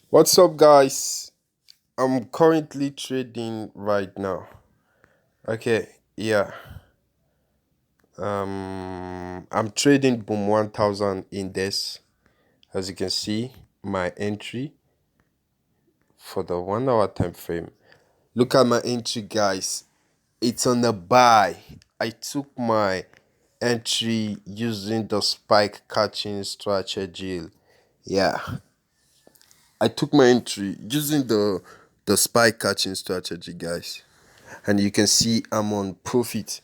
What's up, guys? I'm currently trading right now. Okay, yeah. I'm trading Boom 1000 index. As you can see, my entry for the 1 hour time frame. Look at my entry, guys. It's on the buy. I took my entry using the spike catching strategy. Yeah, I took my entry using the spike catching strategy, guys. And you can see I'm on profit.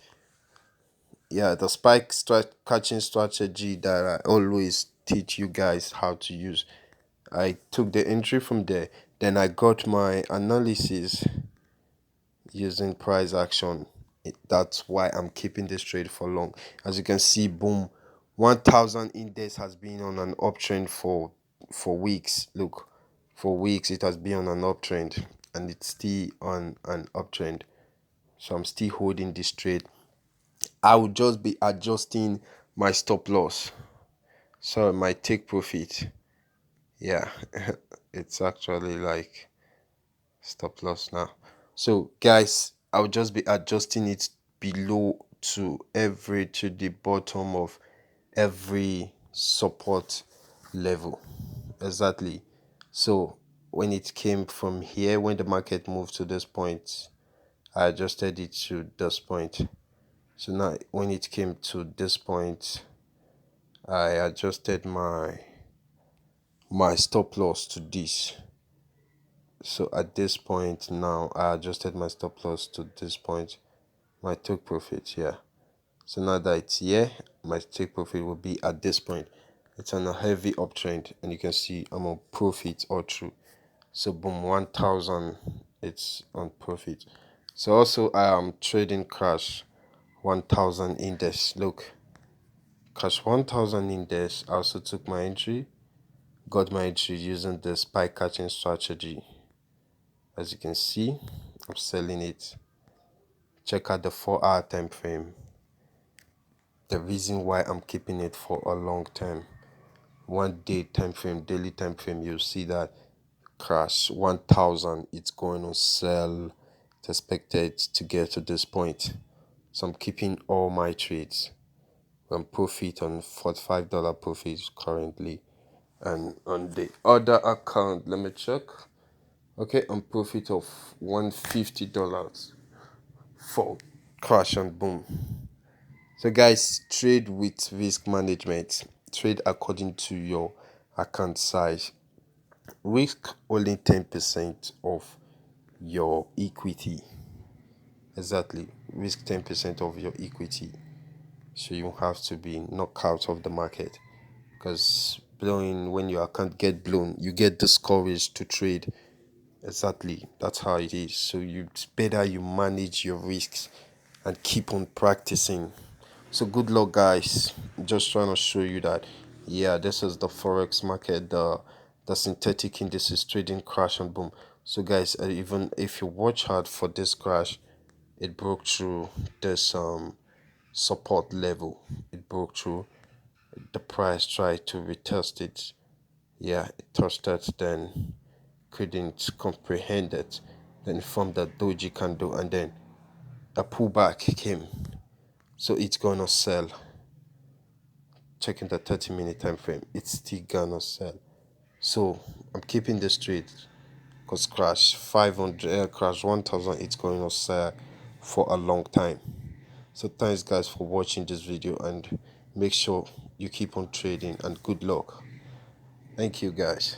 Yeah, the catching strategy that I always teach you guys how to use. I took the entry from there, then I got my analysis using price action. That's why I'm keeping this trade for long. As you can see, boom, 1000 index has been on an uptrend for weeks. Look, for weeks it has been on an uptrend, and it's still on an uptrend. So I'm still holding this trade. I will just be adjusting my stop loss. So my take profit. Yeah, it's actually like stop loss now. So guys, I'll just be adjusting it below to the bottom of every support level. Exactly. So when it came from here, when the market moved to this point, I adjusted it to this point. So now when it came to this point, I adjusted my stop loss to this. So at this point now, I adjusted my stop loss to this point. My take profit here. So now that it's here, my take profit will be at this point. It's on a heavy uptrend, and you can see I'm on profit all through. So boom, 1000, it's on profit. So also I am trading Crash 1000 index. Look, Crash 1000 index. I also took my entry. Got my entry using the spike catching strategy. As you can see, I'm selling it. Check out the 4 hour time frame. The reason why I'm keeping it for a long time. 1 day time frame, daily time frame, you'll see that Crash 1000, it's going to sell. It's expected to get to this point. So I'm keeping all my trades. I'm profit on $45 profit currently. And on the other account, let me check. Okay, I'm profit of $150 for Crash and Boom. So guys, trade with risk management. Trade according to your account size. Risk only 10% of your equity. Exactly. Risk 10% of your equity. So you have to be knocked out of the market. Because blowing, when your account get blown, you get discouraged to trade. Exactly. That's how it is. So it's better you manage your risks and keep on practicing. So good luck, guys. Just trying to show you that, yeah, this is the Forex market, the synthetic indices trading crash and boom. So guys, even if you watch hard for this crash, it broke through this support level. It broke through. The price tried to retest it. Yeah, it touched that, then couldn't comprehend it. Then formed that doji candle, and then a pullback came. So it's gonna sell. Checking the 30-minute time frame, it's still gonna sell. So I'm keeping this trade because crash 500, crash 1000, it's going to sell for a long time. So thanks guys for watching this video, and make sure you keep on trading, and good luck. Thank you guys.